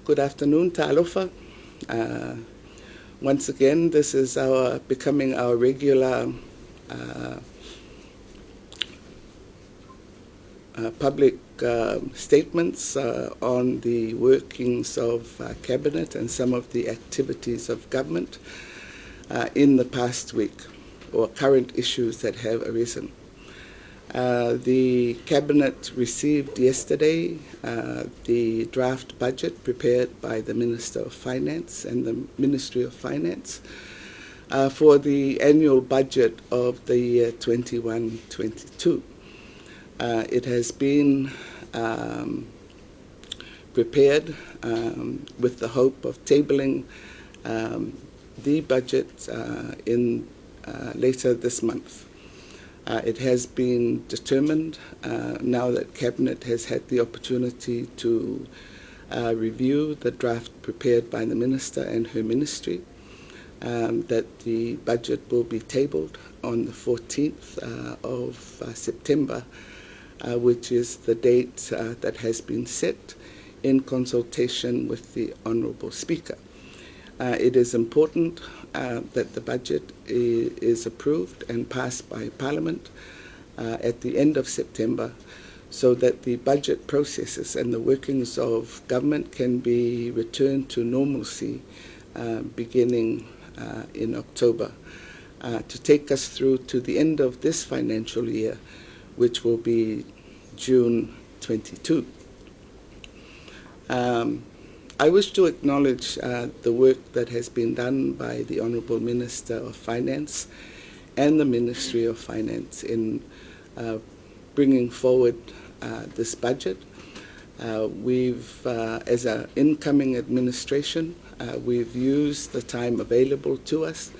Good afternoon, Ta'alofa. Once again, this is becoming our regular public statements on the workings of Cabinet and some of the activities of government in the past week, or current issues that have arisen. The Cabinet received yesterday the draft budget prepared by the Minister of Finance and the Ministry of Finance for the annual budget of the year 21-22. It has been prepared with the hope of tabling the budget in later this month. It has been determined, now that Cabinet has had the opportunity to review the draft prepared by the Minister and her Ministry, that the budget will be tabled on the 14th of September, which is the date that has been set in consultation with the Honourable Speaker. It is important that the budget is approved and passed by Parliament at the end of September, so that the budget processes and the workings of government can be returned to normalcy beginning in October, to take us through to the end of this financial year, which will be June 22. I wish to acknowledge the work that has been done by the Honourable Minister of Finance and the Ministry of Finance in bringing forward this budget. As an incoming administration, we've used the time available to us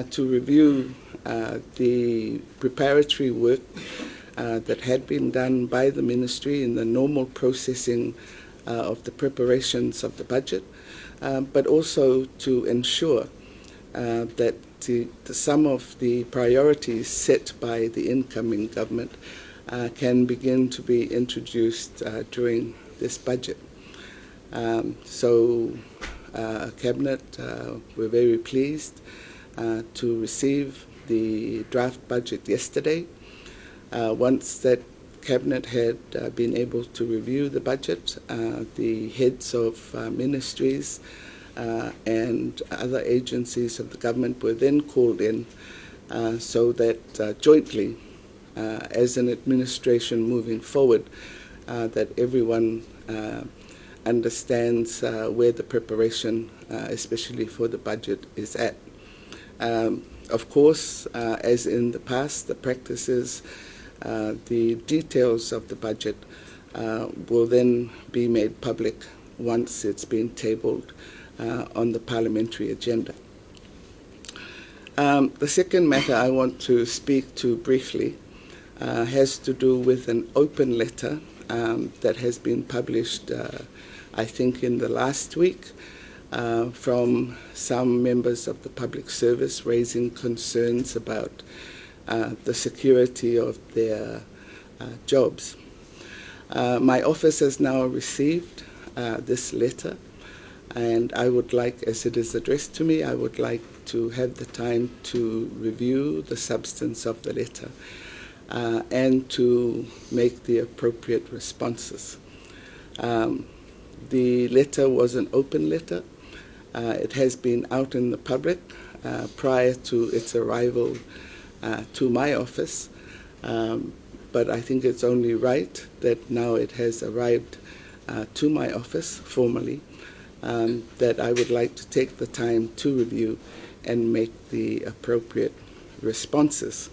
to review the preparatory work that had been done by the Ministry in the normal processing of the preparations of the budget, but also to ensure that some of the priorities set by the incoming government can begin to be introduced during this budget. Cabinet, we're very pleased to receive the draft budget yesterday. Once that Cabinet had been able to review the budget, the heads of ministries and other agencies of the government were then called in so that jointly, as an administration moving forward, that everyone understands where the preparation, especially for the budget, is at. Of course, as in the past, the practices, the details of the budget will then be made public once it's been tabled on the parliamentary agenda. The second matter I want to speak to briefly has to do with an open letter that has been published, I think, in the last week from some members of the public service raising concerns about the security of their jobs. My office has now received this letter, and I would like, as it is addressed to me, I would like to have the time to review the substance of the letter and to make the appropriate responses. The letter was an open letter. It has been out in the public prior to its arrival to my office, but I think it's only right that now it has arrived to my office formally, that I would like to take the time to review and make the appropriate responses.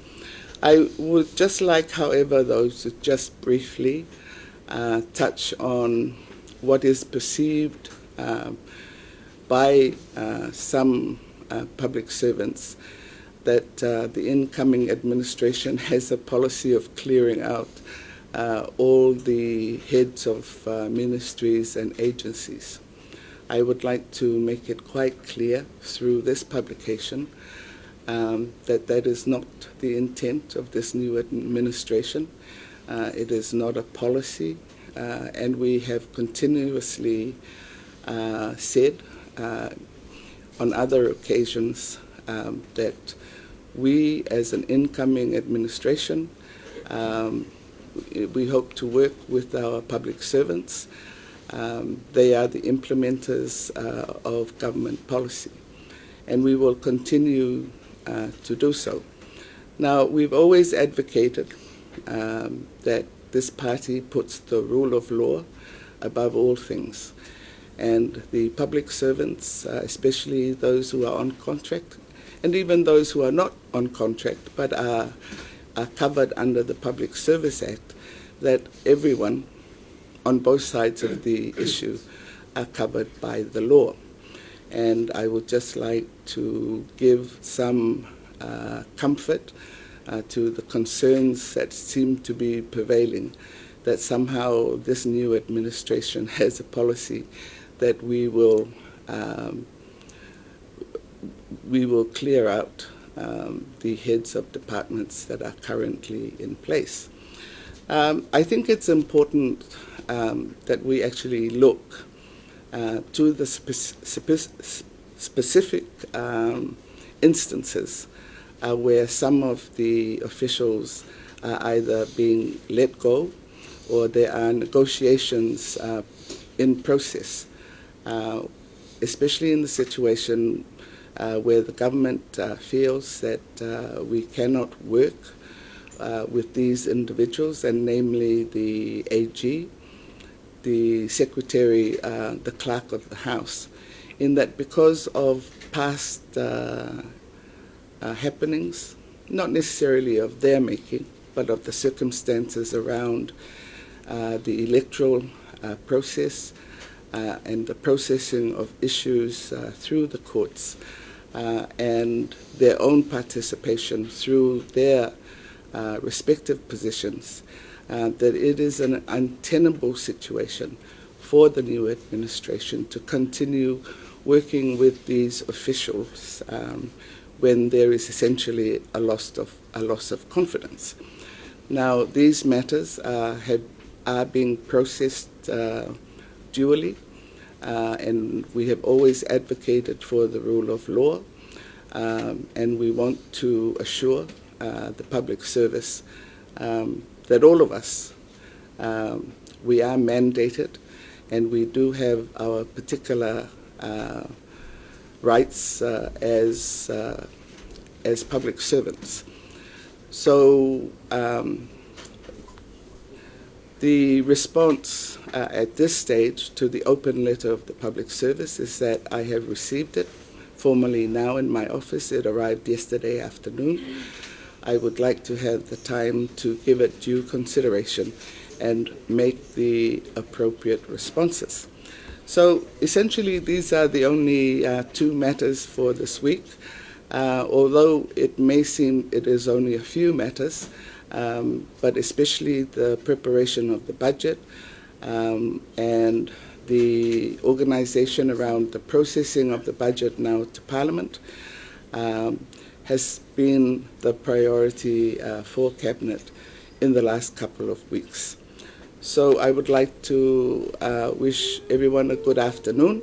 I would just like, however, though, to just briefly touch on what is perceived by some public servants, that the incoming administration has a policy of clearing out all the heads of ministries and agencies. I would like to make it quite clear through this publication that that is not the intent of this new administration. It is not a policy, and we have continuously said on other occasions that we, as an incoming administration, we hope to work with our public servants. They are the implementers of government policy, and we will continue to do so. Now, we've always advocated that this party puts the rule of law above all things, and the public servants, especially those who are on contract, and even those who are not on contract but are covered under the Public Service Act, that everyone on both sides of the issue are covered by the law. And I would just like to give some comfort to the concerns that seem to be prevailing, that somehow this new administration has a policy that we will clear out the heads of departments that are currently in place. I think it's important that we actually look to the specific instances where some of the officials are either being let go or there are negotiations in process, especially in the situation where the government feels that we cannot work with these individuals, and namely the AG, the Secretary, the Clerk of the House, in that because of past happenings, not necessarily of their making, but of the circumstances around the electoral process and the processing of issues through the courts, and their own participation through their respective positions, that it is an untenable situation for the new administration to continue working with these officials when there is essentially a loss of confidence. Now, these matters are being processed duly, and we have always advocated for the rule of law, and we want to assure the public service that all of us, we are mandated, and we do have our particular rights as public servants. So the response at this stage to the open letter of the public service is that I have received it formally now in my office. It arrived yesterday afternoon. I would like to have the time to give it due consideration and make the appropriate responses. So essentially these are the only two matters for this week. Although it may seem it is only a few matters, but especially the preparation of the budget and the organization around the processing of the budget now to Parliament has been the priority for Cabinet in the last couple of weeks. So I would like to wish everyone a good afternoon,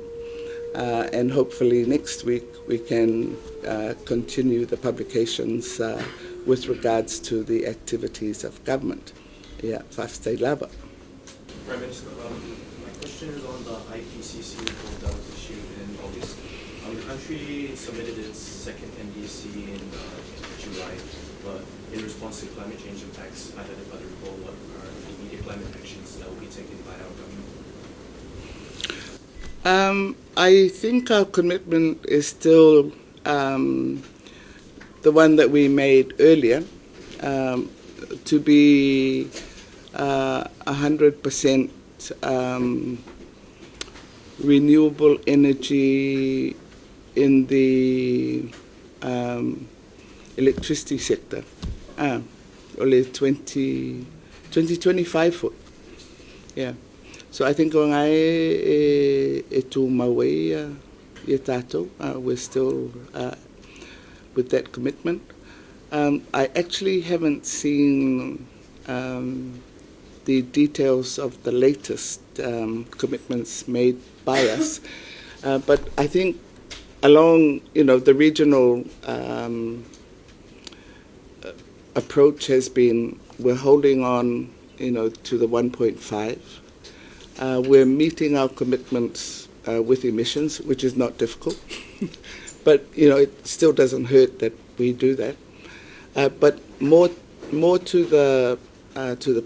and hopefully next week we can continue the publications with regards to the activities of government. Yeah, Whafstei Lava. Prime Minister, my question is on the IPCC report that was issued in August. The country submitted its second NDC in July, but in response to climate change impacts highlighted by the report, what are the immediate climate actions that will be taken by our government? I think our commitment is still the one that we made earlier, to be 100% renewable energy in the electricity sector. Only 2025 foot. Yeah. So I think we're still with that commitment. I actually haven't seen the details of the latest commitments made by us. But I think along, the regional approach has been, we're holding on, to the 1.5. We're meeting our commitments with emissions, which is not difficult. But, it still doesn't hurt that we do that. But more to the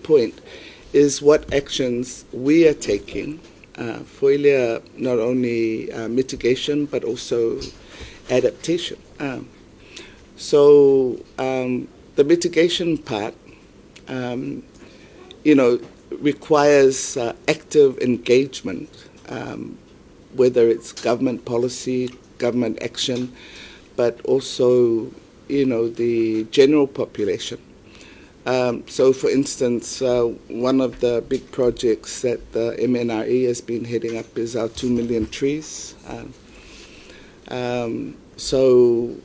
point is what actions we are taking for not only mitigation but also adaptation. So the mitigation part, requires active engagement, whether it's government policy, government action, but also, the general population. So, for instance, one of the big projects that the MNRE has been heading up is our 2 million trees. So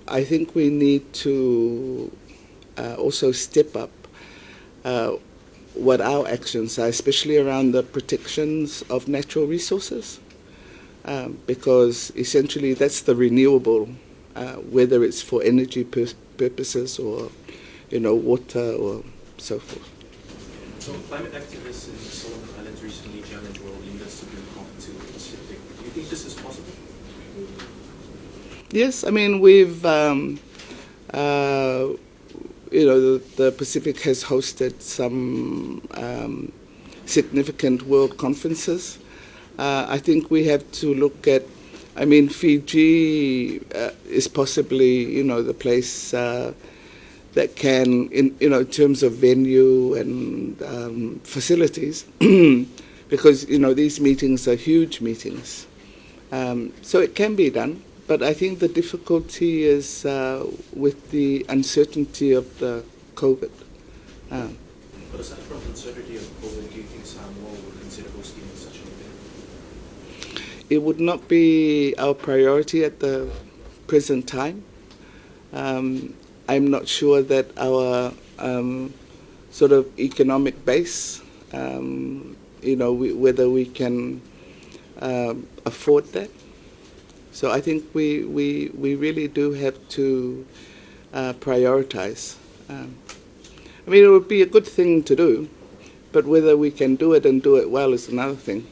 I think we need to also step up what our actions are, especially around the protections of natural resources, because essentially that's the renewable, whether it's for energy purposes or, water or so forth. So climate activists in the Solomon Islands recently challenged world leaders to bring COP to the Pacific. Do you think this is possible? Yes, I mean, we've, the Pacific has hosted some significant world conferences. I think we have to look at, Fiji is possibly, the place that can, in terms of venue and facilities, because, these meetings are huge meetings. So it can be done. But I think the difficulty is with the uncertainty of the COVID. But aside from uncertainty of COVID, do you think Samoa would consider hosting such an event? It would not be our priority at the present time. I'm not sure that our sort of economic base, whether we can afford that. So I think we really do have to prioritize. It would be a good thing to do, but whether we can do it and do it well is another thing.